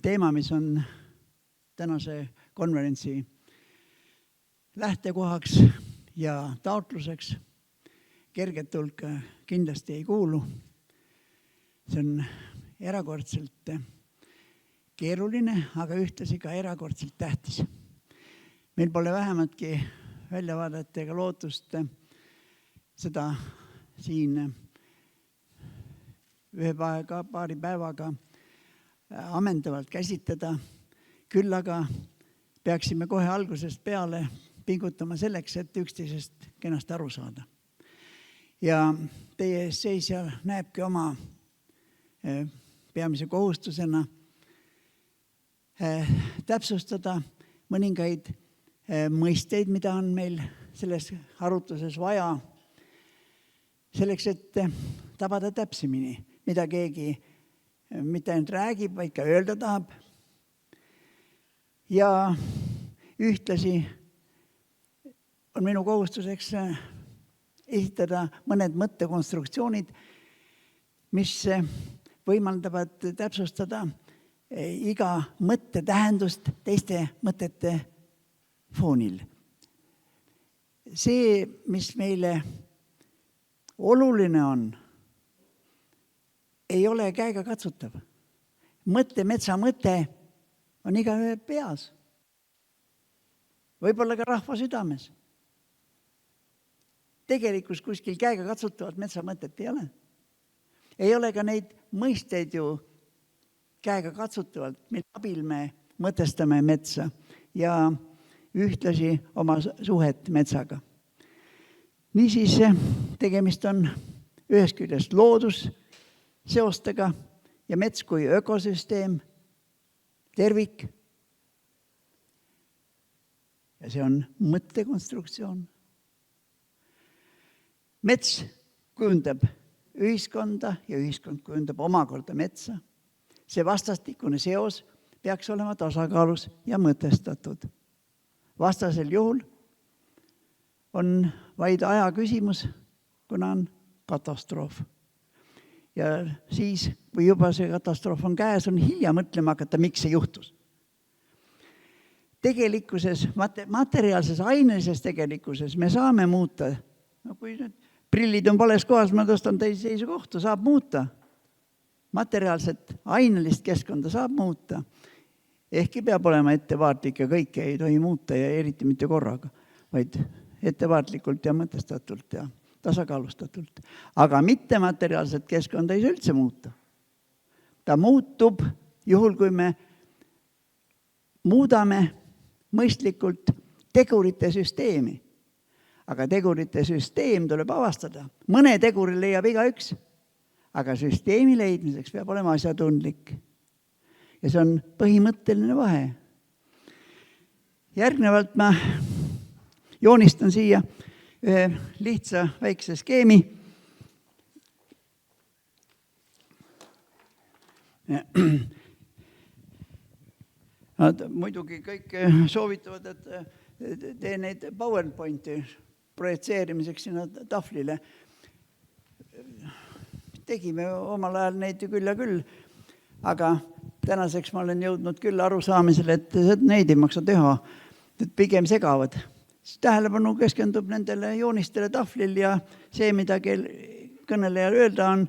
teema, mis on tänase konverentsi lähtekohaks ja taotluseks, kerget hulka kindlasti ei kuulu. See on erakordselt keeruline, aga ühtlasi ka erakordselt tähtis. Meil pole vähematki väljavaadet ega lootust seda siin paari päevaga ammendavalt käsitleda. Küll aga peaksime kohe algusest peale pingutama selleks, et üksteisest kenasti aru saada. Ja teie ees seisja näebki oma peamise kohustusena täpsustada mõningaid mõisteid, mida on meil selles arutluses vaja, selleks, et tabada täpsemini, mida keegi mitte ainult räägib, vaid ka öelda tahab. Ja ühtlasi on minu kohustuseks esitada mõned mõttekonstruktsioonid, mis võimaldavad täpsustada iga mõtte tähendust teiste mõtete foonil. See, mis meile oluline on, ei ole käega katsutav. Metsa mõte on igaühe peas. Võib-olla ka rahva südames. Tegelikult kuskil käega katsutavat metsa mõtet ei ole. Ei ole ka neid mõisteid ju käega katsutavalt, mille abil me mõtestame metsa ja ühtlasi oma suhet metsaga. Niisiis tegemist on ühest küljest loodusseostega ja mets kui ökosüsteem, tervik. Ja see on mõttekonstruktsioon. Mets kujundab ühiskonda ja ühiskond kujundab omakorda metsa. See vastastikune seos peaks olema tasakaalus ja mõtestatud. Vastasel juhul on vaid aja küsimus, kuna on katastroof. Ja siis, kui juba see katastroof on käes, on hilja mõtlema hakata, miks see juhtus. Tegelikkuses, materiaalses, ainelises tegelikkuses me saame muuta. No kui nüüd prillid on vales kohas, ma tõstan teise seisukohta, saab muuta. Materiaalset, ainelist keskkonda saab muuta. Ehkki peab olema ettevaatlik ja kõike ei tohi muuta ja eriti mitte korraga, vaid ettevaatlikult ja mõtestatult ja tasakaalustatult. Aga mitte materiaalset keskkonda ei saa üldse muuta. Ta muutub juhul, kui me muudame mõistlikult tegurite süsteemi. Aga tegurite süsteem tuleb avastada. Mõne teguri leiab igaüks, aga süsteemi leidmiseks peab olema asjatundlik. Ja see on põhimõtteline vahe. Järgnevalt ma joonistan siia ühe lihtsa väikse skeemi. Nad muidugi kõik soovitavad, et tee neid PowerPointi projitseerimiseks sinna tahvlile. Tegime omal ajal neid küll ja küll, aga tänaseks ma olen jõudnud küll arusaamisele, et neid ei maksa teha, et pigem segavad. Tähelepanu keskendub nendele joonistele tahvlil ja see, mida kõnelejal öelda on,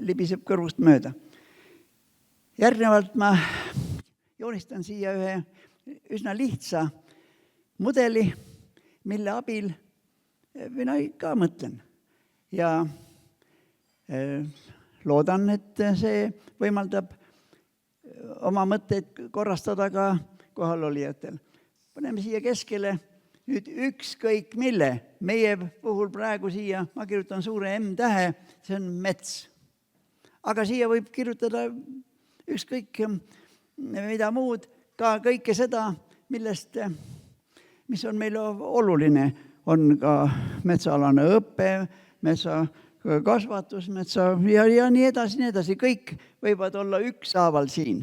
libiseb kõrvust mööda. Järgnevalt ma joonistan siia ühe üsna lihtsa mudeli, mille abil mina ka mõtlen. Ja loodan, et see võimaldab oma mõtteid korrastada ka kohalolijatel. Paneme siia keskele nüüd ükskõik mille. Meie puhul praegu siia, ma kirjutan suure M-tähe, see on mets. Aga siia võib kirjutada ükskõik mida muud, ka kõike seda, mis on meile oluline. On ka metsaalane õppe, metsa kasvatus, metsa ja nii edasi. Kõik võivad olla ükshaaval siin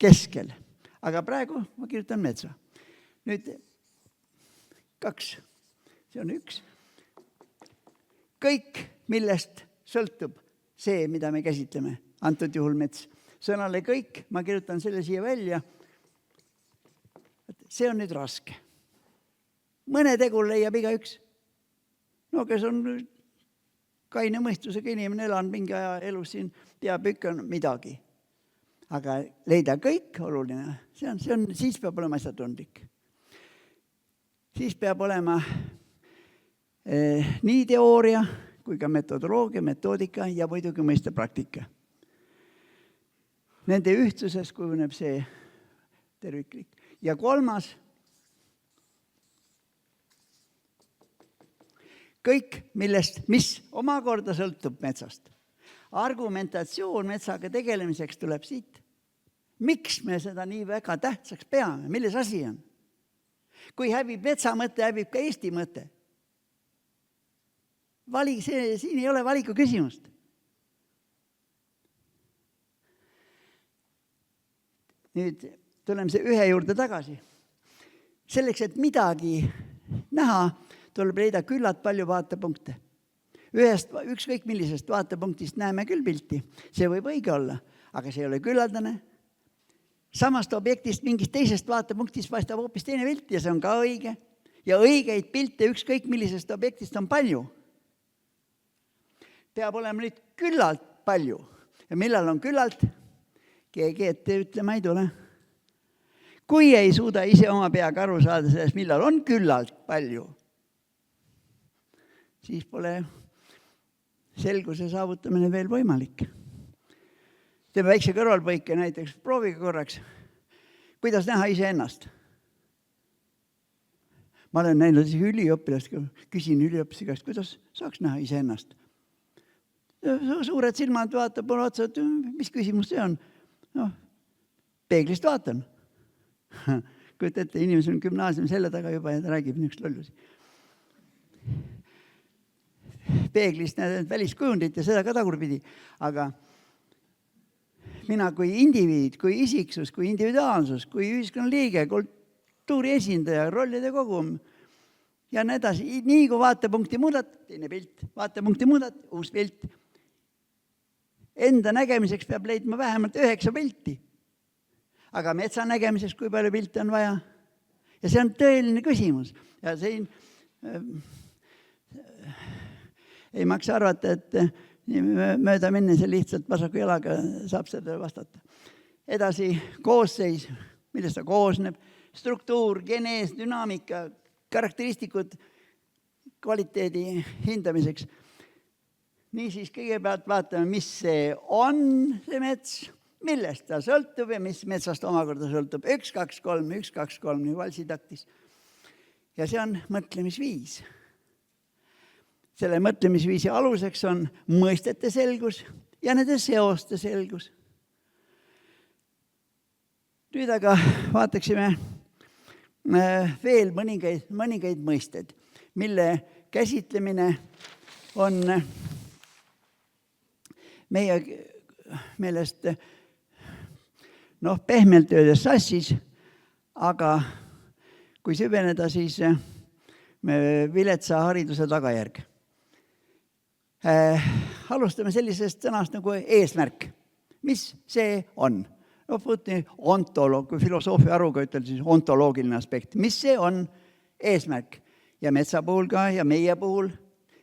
keskel. Aga praegu ma kirjutan metsa. Nüüd 2. See on 1. Kõik, millest sõltub see, mida me käsitleme, antud juhul mets. sõnale kõik, ma kirjutan selle siia välja. See on nüüd raske. Mõne tegu leiab igaüks. No kes on kaine mõistusega inimene, elanud mingi aja elus siin, teab ikka midagi. Aga leida kõik oluline, see on, siis peab olema asjatundlik. Siis peab olema nii teooria kui ka metodoloogia, metoodika ja muidugi mõiste praktika. Nende ühtsuses kujuneb see terviklik. Ja kolmas, kõik, mis omakorda sõltub metsast. Argumentatsioon metsaga tegelemiseks tuleb siit. Miks me seda nii väga tähtsaks peame? Milles asi on? Kui hävib metsa mõte, hävib ka Eesti mõte. Siin ei ole valiku küsimust. Nüüd tuleme see ühe juurde tagasi. Selleks, et midagi näha, tuleb leida küllalt palju vaatepunkte. Ükskõik millisest vaatepunktist näeme küll pilti. See võib õige olla, aga see ei ole küllaldane. Samast objektist mingist teisest vaatepunktist paistab hoopis teine pilt ja see on ka õige. Ja õigeid pilte ükskõik millisest objektist on palju. Peab olema nüüd küllalt palju. Ja millal on küllalt? Keegi ette ütlema ei tule. Kui ei suuda ise oma peaga aru saada sellest, millal on küllalt palju, siis pole selguse saavutamine veel võimalik. Teeme väikse kõrvalpõike näiteks, proovige korraks, kuidas näha iseennast. Ma olen näinud üliõpilast, küsin üliõpilase käest, kuidas saaks näha iseennast. Suured silmad vaatab mulle otsa, et mis küsimus see on? No, peeglist vaatan. Kuid ette, inimesel on gümnaasiumi selle taga juba ja ta räägib niisugust lollusi. Peeglist näed väliskujundit ja seda ka tagurpidi, aga mina kui indiviid, kui isiksus, kui individuaalsus, kui ühiskonna liige, kultuuri esindaja, rollide kogum ja nii edasi. Nii kui vaatepunkti muudad, teine pilt, vaatepunkti muudad, uus pilt. Enda nägemiseks peab leidma vähemalt 9 pilti. Aga metsa nägemiseks, kui palju pilte on vaja. Ja see on tõeline küsimus. Ja siin ei maksa arvata, et mööda minnes ja lihtsalt vasaku jalaga saab seda vastata. Edasi koosseis, millest ta koosneb, struktuur, genees, dünaamika, karakteristikud kvaliteedi hindamiseks. Niisiis kõigepealt vaatame, mis see on, see mets, millest ta sõltub ja mis metsast omakorda sõltub. 1, 2, 3, 1, 2, 3, nii valsitaktis. Ja see on mõtlemisviis. Selle mõtlemisviisi aluseks on mõistete selgus ja nende seoste selgus. Nüüd aga vaataksime veel mõningaid mõisted, mille käsitlemine on meie meelest pehmelt öeldes sassis, aga kui süveneda, siis viletsa hariduse tagajärg. Alustame sellisest sõnast nagu eesmärk. Mis see on? Ontoloog, kui filosoofia aruga ütelda, siis ontoloogiline aspekt. Mis see on eesmärk? Ja metsa puhul ka ja meie puhul.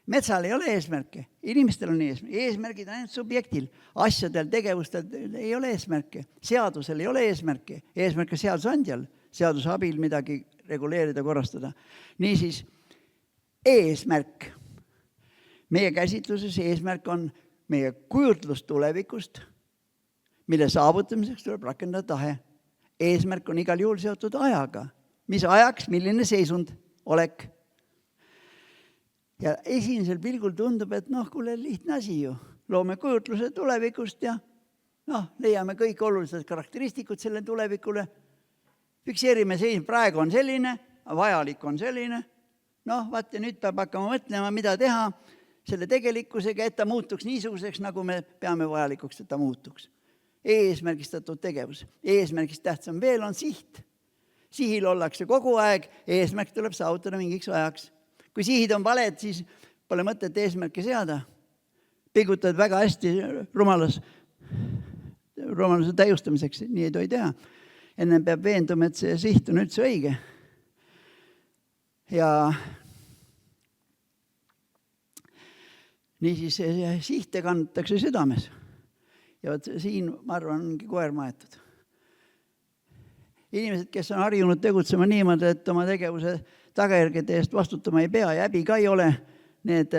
Metsal ei ole eesmärke, inimestel on eesmärke. Eesmärgid on ainult subjektil. Asjadel, tegevustel ei ole eesmärke. Seadusel ei ole eesmärke. Eesmärke seadusandjal. Seaduse abil midagi reguleerida, korrastada. Niisiis, eesmärk. Meie käsitluses eesmärk on meie kujutlus tulevikust, mille saavutamiseks tuleb rakendada tahe. Eesmärk on igal juhul seotud ajaga. Mis ajaks, milline seisund, olek. Ja esimesel pilgul tundub, et kuule, lihtne asi ju. Loome kujutluse tulevikust ja leiame kõik olulised karakteristikud selle tulevikule. Fikseerime see, praegu on selline, vajalik on selline. Vaat ja nüüd peab hakkama mõtlema, mida teha selle tegelikkusega, et ta muutuks niisuguseks, nagu me peame vajalikuks, et ta muutuks. Eesmärgistatud tegevus. Eesmärgist tähtsam veel on siht. Sihil ollakse kogu aeg, eesmärk tuleb saavutada mingiks ajaks. Kui sihid on valed, siis pole mõtet eesmärke seada. Pigutad väga hästi rumaluse täiustamiseks nii ei tohi teha. Enne peab veenduma, et see siht on üldse õige. Ja niisiis sihte kannatakse südames. Ja siin, ma arvan, ongi koer maetud. Inimesed, kes on harjunud tegutsema niimoodi, et oma tegevuse tagajärgede eest vastutama ei pea ja häbi ka ei ole, need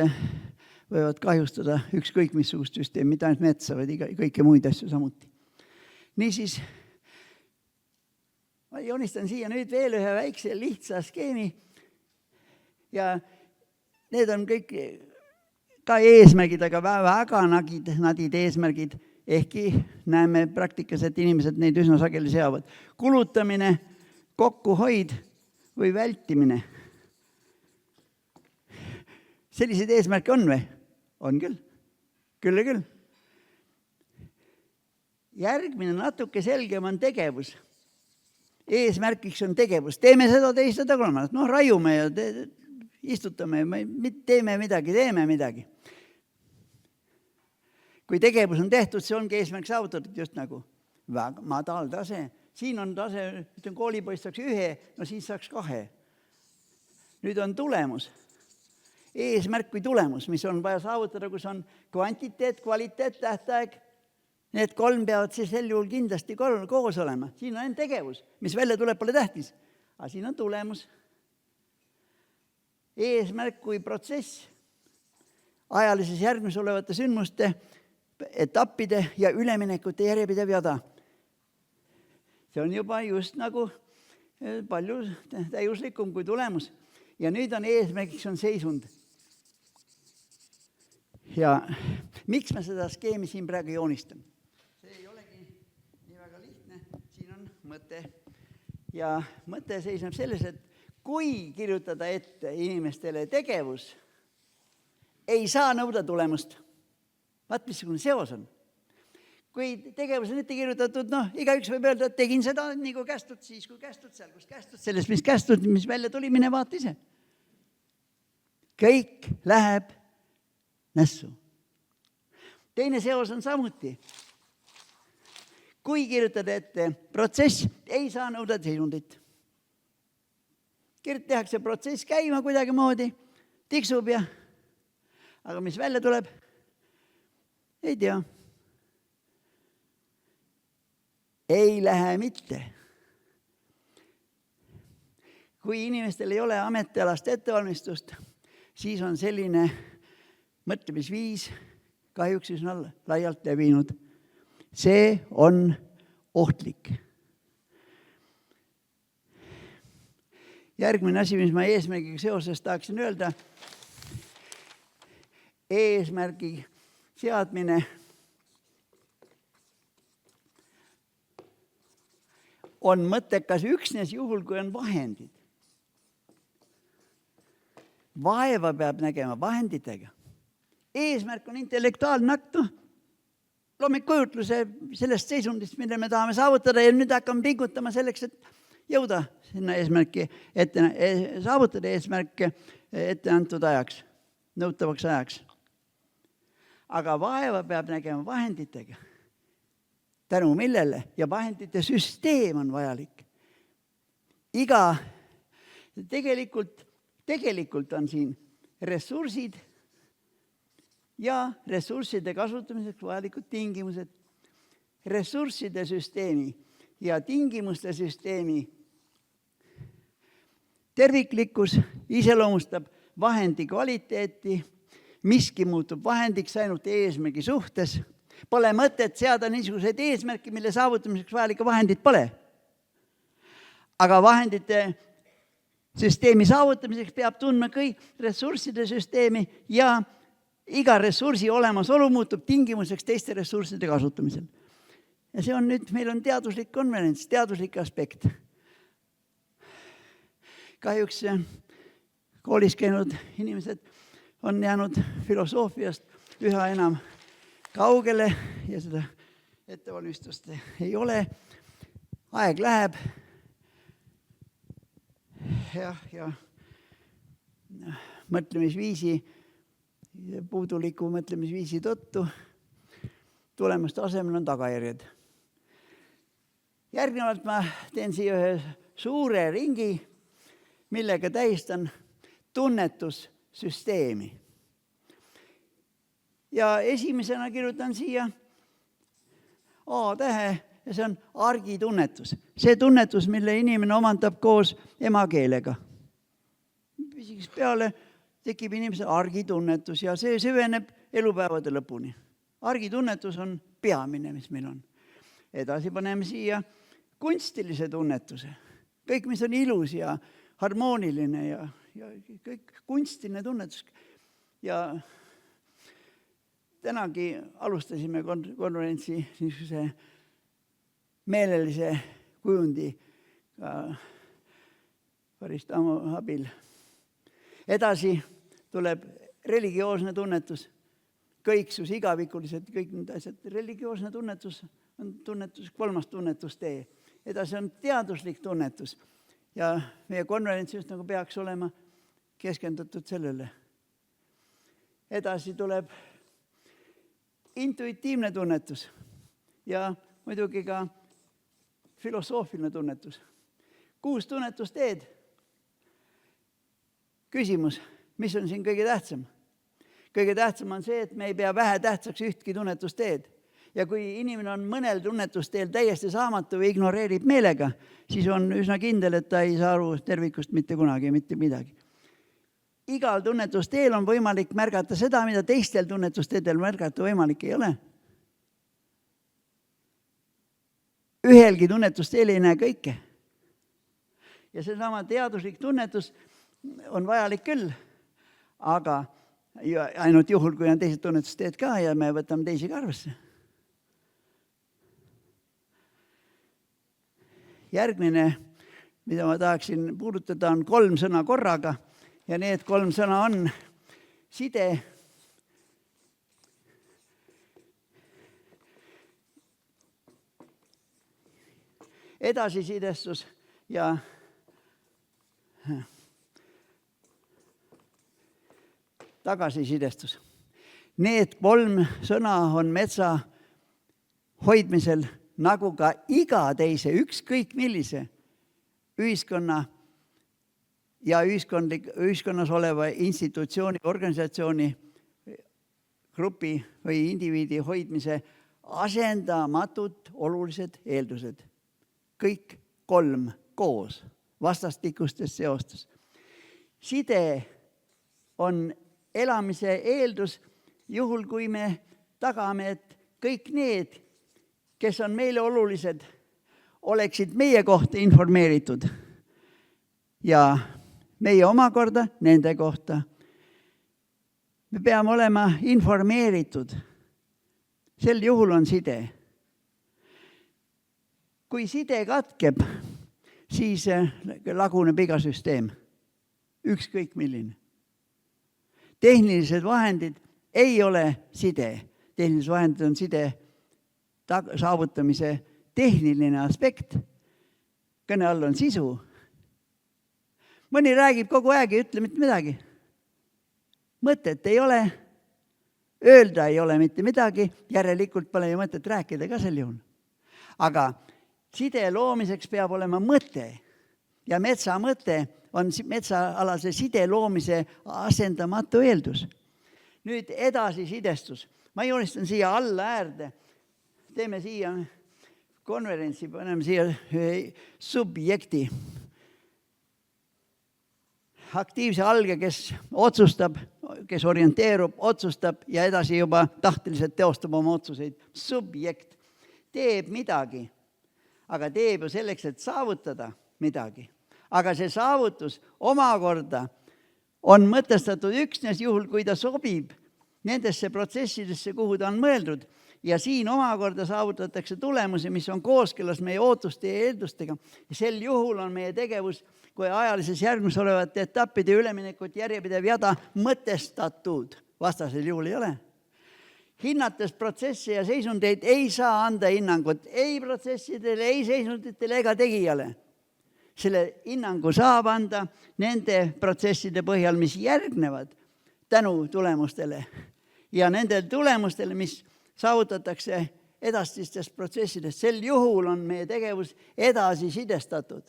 võivad kahjustada ükskõik missugust süsteemi, mitte ainult metsa, vaid kõiki muid asju samuti. Niisiis, ma joonistan siia nüüd veel ühe väikse lihtsa skeemi ja need on kõik ka eesmärgid, aga väga nadid eesmärgid, ehkki näeme praktikas, et inimesed neid üsna sageli seavad. Kulutamine, kokkuhoid või vältimine. Selliseid eesmärke on või? On küll. Küll ja küll. Järgmine natuke selgem on tegevus. Eesmärkiks on tegevus. Teeme seda, teist, seda, kolmandat. Raiume ja istutame, teeme midagi. Kui tegevus on tehtud, see ongi eesmärk saavutatud just nagu väga madal tase. Siin on tase, koolipoist saaks 1, siis saaks 2. Nüüd on tulemus. Eesmärk kui tulemus, mis on vaja saavutada, kus on kvantiteet, kvaliteet, tähtaeg. Need 3 peavad siis sel juhul kindlasti koos olema. Siin on tegevus, mis välja tuleb, pole tähtis. Aga siin on tulemus. Eesmärk kui protsess. Ajalises järgmis olevate sündmuste, etappide ja üleminekute järjepidev jada. See on juba just nagu palju täiuslikum kui tulemus. Ja nüüd on eesmärgiks on seisund. Ja miks ma seda skeemi siin praegu joonistan? See ei olegi nii väga lihtne. Siin on mõte. Ja mõte seisneb selles, et kui kirjutada ette inimestele tegevus, ei saa nõuda tulemust. Vaat, missugune seos on. Kui tegevus on ette kirjutatud, igaüks võib öelda, et tegin seda nii kui kästud, siis kui kästud, seal kus kästud, sellest mis kästud, mis välja tuli, mine vaata ise. Kõik läheb nässu. Teine seos on samuti. Kui kirjutada ette protsess, ei saa nõuda seisundit. Tehakse protsess käima kuidagi moodi, tiksub ja aga mis välja tuleb? Ei tea. Ei lähe mitte. Kui inimestel ei ole ametialast ettevalmistust, siis on selline mõtlemisviis kahjuks üsna laialt levinud. See on ohtlik. Järgmine asi, mis ma eesmärgiga seoses tahaksin öelda, eesmärgi seadmine on mõttekas üksnes juhul, kui on vahendid. Vaeva peab nägema vahenditega. Eesmärk on intellektuaalne akt, loome kujutluse sellest seisundist, mida me tahame saavutada ja nüüd hakkame pingutama selleks, et jõuda sinna eesmärki, saavutada eesmärke ette antud ajaks, nõutavaks ajaks. Aga vaeva peab nägema vahenditega. Tänu millele ja vahendite süsteem on vajalik. Tegelikult on siin ressursid ja ressursside kasutamiseks vajalikud tingimused. Ressursside süsteemi ja tingimuste süsteemi terviklikkus iseloomustab vahendi kvaliteeti, miski muutub vahendiks ainult eesmärgi suhtes. Pole mõtet seada niisuguseid eesmärke, mille saavutamiseks vajalike vahendid pole. Aga vahendite süsteemi saavutamiseks peab tundma kõik ressursside süsteemi ja iga ressursi olemasolu muutub tingimuseks teiste ressursside kasutamisel. Ja see on nüüd, meil on teaduslik konverents, teaduslik aspekt. Kahjuks koolis käinud inimesed on jäänud filosoofiast üha enam kaugele ja seda ettevalmistust ei ole. Aeg läheb. Ja puuduliku mõtlemisviisi tõttu tulemuste asemel on tagajärjed. Järgnevalt ma teen siia ühe suure ringi, millega tähistan tunnetussüsteemi. Ja esimesena kirjutan siia A-tähe ja see on argitunnetus. See tunnetus, mille inimene omandab koos emakeelega. Pisiks peale tekib inimesel argitunnetus ja see süveneb elupäevade lõpuni. Argitunnetus on peamine, mis meil on. Edasi paneme siia kunstilise tunnetuse. Kõik, mis on ilus ja harmooniline ja kõik kunstiline tunnetus. Ja tänagi alustasime konverentsi niisuguse meelelise kujundi Paristamo abil. Edasi tuleb religioosne tunnetus, kõiksus, igavikulised, kõik need asjad. Religioosne tunnetus on tunnetus, kolmas tunnetustee. Edasi on teaduslik tunnetus ja meie konverents just nagu peaks olema keskendatud sellele. Edasi tuleb intuitiivne tunnetus ja muidugi ka filosoofiline tunnetus. 6 tunnetusteed. Küsimus, mis on siin kõige tähtsam? Kõige tähtsam on see, et me ei pea vähe tähtsaks ühtki tunnetusteed. Ja kui inimene on mõnel tunnetusteel täiesti saamatu või ignoreerib meelega, siis on üsna kindel, et ta ei saa aru tervikust mitte kunagi, mitte midagi. Igal tunnetusteel on võimalik märgata seda, mida teistel tunnetusteedel märgata võimalik ei ole. Ühelgi tunnetusteel ei näe kõike. Ja seesama teaduslik tunnetus on vajalik küll, aga ainult juhul, kui on teised tunnetusteed ka ja me võtame teisi ka arvesse. Järgmine, mida ma tahaksin puudutada, on 3 sõna korraga ja need 3 sõna on side, edasisidestus ja tagasisidestus. Need 3 sõna on metsa hoidmisel nagu ka iga teise, ükskõik millise ühiskonna ja ühiskonnas oleva institutsiooni, organisatsiooni, grupi või indiviidi hoidmise asendamatud olulised eeldused. Kõik 3 koos vastastikustes seostes. Side on elamise eeldus juhul, kui me tagame, et kõik need, kes on meile olulised, oleksid meie kohta informeeritud ja meie omakorda nende kohta. Me peame olema informeeritud. Sel juhul on side. Kui side katkeb, siis laguneb iga süsteem. Ükskõik milline. Tehnilised vahendid ei ole side. Tehnilised vahendid on side saavutamise tehniline aspekt. Kõne all on sisu. Mõni räägib kogu aeg ja ütle mitte midagi. Mõtet ei ole, öelda ei ole mitte midagi, järelikult pole ju mõtet rääkida ka sel juhul. Aga side loomiseks peab olema mõte ja metsa mõte on metsaalase side loomise asendamatu eeldus. Nüüd edasisidestus. Ma joonistan siia alla äärde. Teeme siia konverentsi, paneme siia subjekti. Aktiivse alge, kes otsustab, kes orienteerub, otsustab ja edasi juba tahteliselt teostab oma otsuseid. Subjekt teeb midagi, aga teeb ju selleks, et saavutada midagi. Aga see saavutus omakorda on mõtestatud üksnes juhul, kui ta sobib nendesse protsessidesse, kuhu ta on mõeldud. Ja siin omakorda saavutatakse tulemusi, mis on kooskõlas meie ootuste ja eeldustega. Ja sel juhul on meie tegevus, kui ajalises järgmis olevate etappide üleminekut järjepidev jada mõtestatud. Vastasel juhul ei ole. Hinnates protsesse ja seisundeid ei saa anda hinnangut ei protsessidele, ei seisunditele ega tegijale. Selle hinnangu saab anda nende protsesside põhjal, mis järgnevad tänu tulemustele. Ja nendel tulemustele, mis saavutatakse edasistest protsessidest. Sel juhul on meie tegevus edasi sidestatud.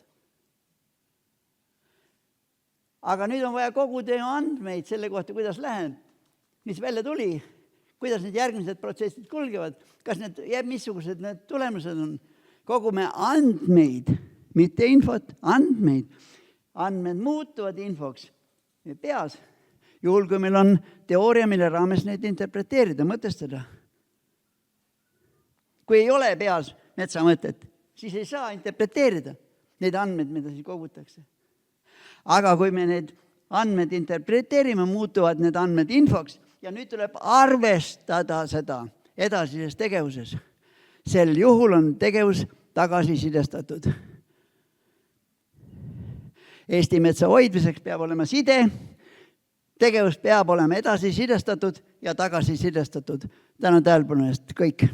Aga nüüd on vaja koguda andmeid selle kohta, kuidas läheb, mis välja tuli, kuidas need järgmised protsessid kulgevad, kas missugused need tulemused on. Kogume andmeid, mitte infot, andmeid. Andmed muutuvad infoks meie peas, juhul kui meil on teooria, mille raames neid interpreteerida, mõtestada. Kui ei ole peas metsamõtet, siis ei saa interpreteerida neid andmeid, mida siis kogutakse. Aga kui me need andmed interpreteerime, muutuvad need andmed infoks ja nüüd tuleb arvestada seda edasises tegevuses. Sel juhul on tegevus tagasisidestatud. Eesti metsa hoidmiseks peab olema side, tegevus peab olema edasisidestatud ja tagasisidestatud. Tänan tähelepanu eest kõik.